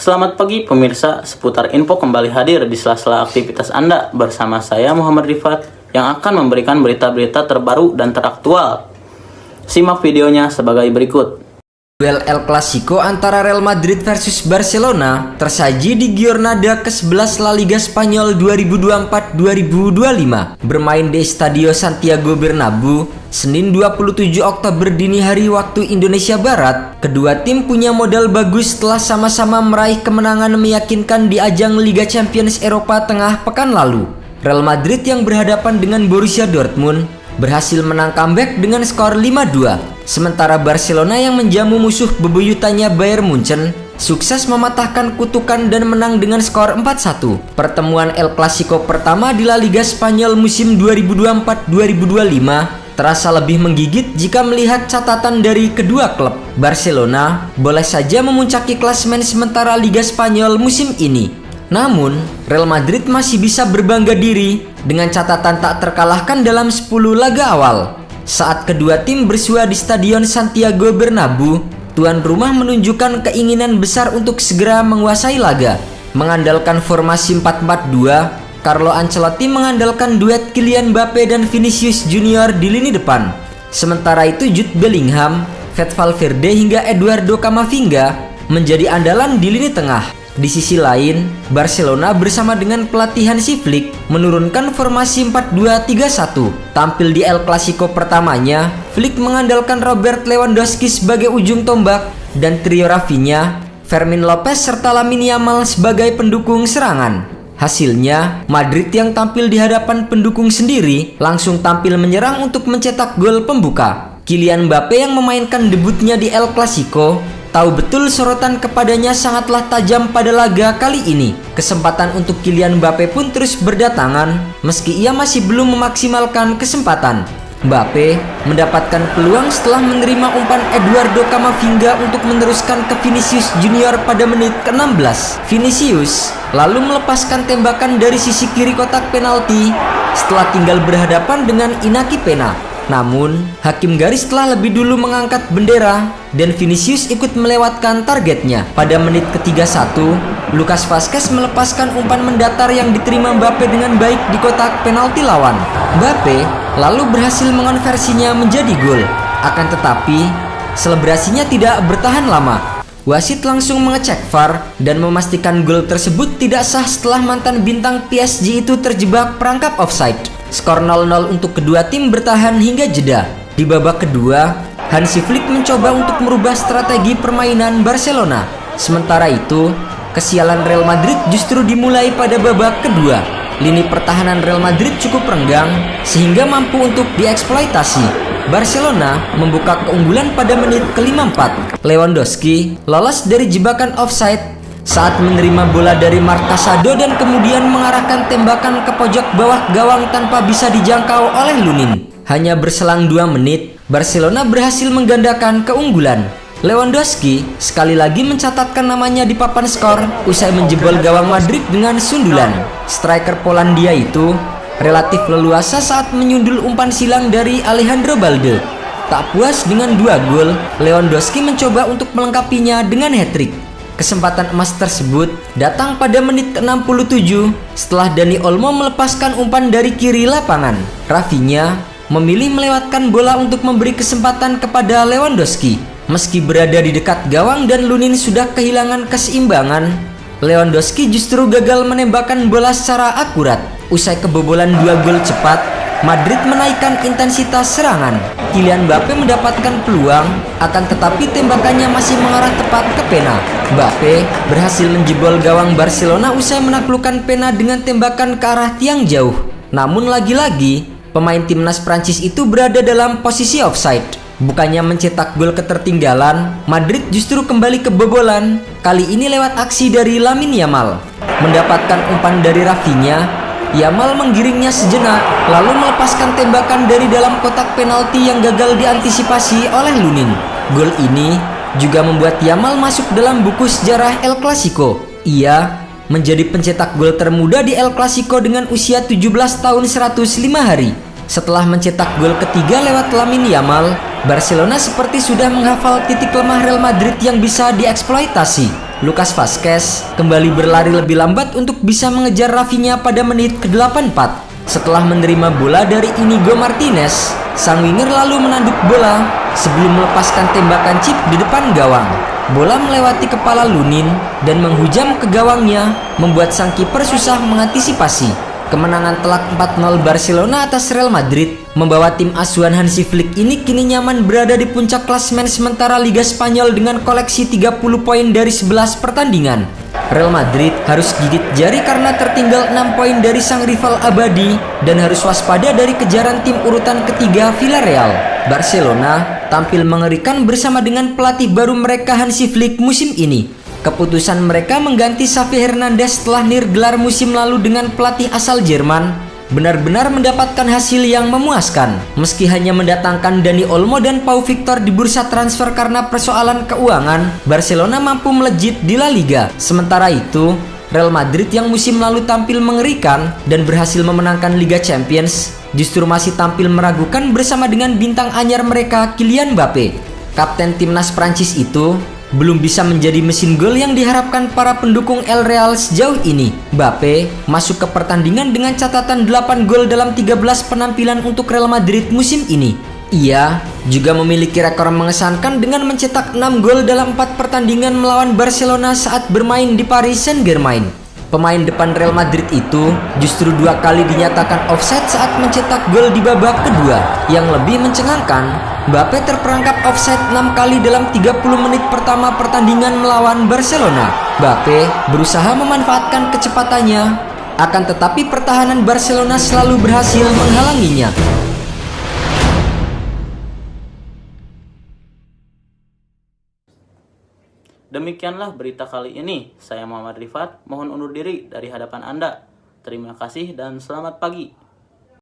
Selamat pagi pemirsa, seputar info kembali hadir di sela-sela aktivitas Anda bersama saya Muhammad Rifat yang akan memberikan berita-berita terbaru dan teraktual. Simak videonya sebagai berikut. Duel El Clasico antara Real Madrid versus Barcelona tersaji di Giornada ke-11 La Liga Spanyol 2024-2025 bermain di Estadio Santiago Bernabeu Senin 27 Oktober dini hari waktu Indonesia Barat. Kedua tim punya modal bagus setelah sama-sama meraih kemenangan meyakinkan di ajang Liga Champions Eropa tengah pekan lalu. Real Madrid yang berhadapan dengan Borussia Dortmund berhasil menang comeback dengan skor 5-2. Sementara Barcelona yang menjamu musuh bebuyutannya Bayern Munchen sukses mematahkan kutukan dan menang dengan skor 4-1. Pertemuan El Clasico pertama di La Liga Spanyol musim 2024-2025 terasa lebih menggigit jika melihat catatan dari kedua klub. Barcelona boleh saja memuncaki klasemen sementara Liga Spanyol musim ini. Namun, Real Madrid masih bisa berbangga diri dengan catatan tak terkalahkan dalam 10 laga awal. Saat kedua tim bersua di Stadion Santiago Bernabeu, tuan rumah menunjukkan keinginan besar untuk segera menguasai laga. Mengandalkan formasi 4-4-2, Carlo Ancelotti mengandalkan duet Kylian Mbappe dan Vinicius Junior di lini depan. Sementara itu Jude Bellingham, Fede Valverde hingga Eduardo Camavinga menjadi andalan di lini tengah. Di sisi lain, Barcelona bersama dengan pelatih Hansi Flick menurunkan formasi 4-2-3-1. Tampil di El Clasico pertamanya, Flick mengandalkan Robert Lewandowski sebagai ujung tombak dan trio Rafinha, Fermin Lopez serta Lamine Yamal sebagai pendukung serangan. Hasilnya, Madrid yang tampil di hadapan pendukung sendiri langsung tampil menyerang untuk mencetak gol pembuka. Kylian Mbappe yang memainkan debutnya di El Clasico tahu betul sorotan kepadanya sangatlah tajam pada laga kali ini. Kesempatan untuk Kylian Mbappe pun terus berdatangan meski ia masih belum memaksimalkan kesempatan. Mbappe mendapatkan peluang setelah menerima umpan Eduardo Camavinga untuk meneruskan ke Vinicius Junior pada menit ke-16. Vinicius lalu melepaskan tembakan dari sisi kiri kotak penalti setelah tinggal berhadapan dengan Inaki Pena. Namun, hakim garis telah lebih dulu mengangkat bendera dan Vinicius ikut melewatkan targetnya. Pada menit ke-31, Lucas Vazquez melepaskan umpan mendatar yang diterima Mbappe dengan baik di kotak penalti lawan. Mbappe lalu berhasil mengonversinya menjadi gol. Akan tetapi, selebrasinya tidak bertahan lama. Wasit langsung mengecek VAR dan memastikan gol tersebut tidak sah setelah mantan bintang PSG itu terjebak perangkap offside. Skor 0-0 untuk kedua tim bertahan hingga jeda. Di babak kedua, Hansi Flick mencoba untuk merubah strategi permainan Barcelona. Sementara itu, kesialan Real Madrid justru dimulai pada babak kedua. Lini pertahanan Real Madrid cukup renggang sehingga mampu untuk dieksploitasi. Barcelona membuka keunggulan pada menit ke-54. Lewandowski lolos dari jebakan offside saat menerima bola dari Marc Casado dan kemudian mengarahkan tembakan ke pojok bawah gawang tanpa bisa dijangkau oleh Lunin. Hanya berselang 2 menit, Barcelona berhasil menggandakan keunggulan. Lewandowski sekali lagi mencatatkan namanya di papan skor usai menjebol gawang Madrid dengan sundulan. Striker Polandia itu relatif leluasa saat menyundul umpan silang dari Alejandro Balde. Tak puas dengan 2 gol, Lewandowski mencoba untuk melengkapinya dengan hat-trick. Kesempatan emas tersebut datang pada menit ke-67 setelah Dani Olmo melepaskan umpan dari kiri lapangan. Rafinha memilih melewatkan bola untuk memberi kesempatan kepada Lewandowski. Meski berada di dekat gawang dan Lunin sudah kehilangan keseimbangan, Lewandowski justru gagal menembakkan bola secara akurat. Usai kebobolan 2 gol cepat, Madrid menaikkan intensitas serangan. Kylian Mbappe mendapatkan peluang, akan tetapi tembakannya masih mengarah tepat ke Pena. Mbappe berhasil menjebol gawang Barcelona usai menaklukkan Pena dengan tembakan ke arah tiang jauh. Namun lagi-lagi, pemain timnas Prancis itu berada dalam posisi offside. Bukannya mencetak gol ketertinggalan, Madrid justru kembali kebobolan. Kali ini lewat aksi dari Lamine Yamal. Mendapatkan umpan dari Rafinha, Yamal menggiringnya sejenak, lalu melepaskan tembakan dari dalam kotak penalti yang gagal diantisipasi oleh Lunin. Gol ini juga membuat Yamal masuk dalam buku sejarah El Clasico. Ia menjadi pencetak gol termuda di El Clasico dengan usia 17 tahun 105 hari. Setelah mencetak gol ketiga lewat Lamine Yamal, Barcelona seperti sudah menghafal titik lemah Real Madrid yang bisa dieksploitasi. Lucas Vazquez kembali berlari lebih lambat untuk bisa mengejar Rafinha pada menit ke-84. Setelah menerima bola dari Inigo Martinez, sang winger lalu menanduk bola sebelum melepaskan tembakan chip di depan gawang. Bola melewati kepala Lunin dan menghujam ke gawangnya, membuat sang kiper susah mengantisipasi. Kemenangan telak 4-0 Barcelona atas Real Madrid membawa tim asuhan Hansi Flick ini kini nyaman berada di puncak klasemen sementara Liga Spanyol dengan koleksi 30 poin dari 11 pertandingan. Real Madrid harus gigit jari karena tertinggal 6 poin dari sang rival abadi dan harus waspada dari kejaran tim urutan ketiga Villarreal. Barcelona tampil mengerikan bersama dengan pelatih baru mereka Hansi Flick musim ini. Keputusan mereka mengganti Xavi Hernandez setelah nirgelar musim lalu dengan pelatih asal Jerman benar-benar mendapatkan hasil yang memuaskan. Meski hanya mendatangkan Dani Olmo dan Pau Victor di bursa transfer karena persoalan keuangan, Barcelona mampu melejit di La Liga. Sementara itu, Real Madrid yang musim lalu tampil mengerikan dan berhasil memenangkan Liga Champions justru masih tampil meragukan bersama dengan bintang anyar mereka Kylian Mbappe. Kapten timnas Prancis itu belum bisa menjadi mesin gol yang diharapkan para pendukung El Real sejauh ini. Mbappe masuk ke pertandingan dengan catatan 8 gol dalam 13 penampilan untuk Real Madrid musim ini. Ia juga memiliki rekor mengesankan dengan mencetak 6 gol dalam 4 pertandingan melawan Barcelona saat bermain di Paris Saint-Germain. Pemain depan Real Madrid itu justru 2 kali dinyatakan offside saat mencetak gol di babak kedua. Yang lebih mencengangkan, Mbappe terperangkap offside 6 kali dalam 30 menit pertama pertandingan melawan Barcelona. Mbappe berusaha memanfaatkan kecepatannya, akan tetapi pertahanan Barcelona selalu berhasil menghalanginya. Demikianlah berita kali ini. Saya Muhammad Rifat, mohon undur diri dari hadapan Anda. Terima kasih dan selamat pagi.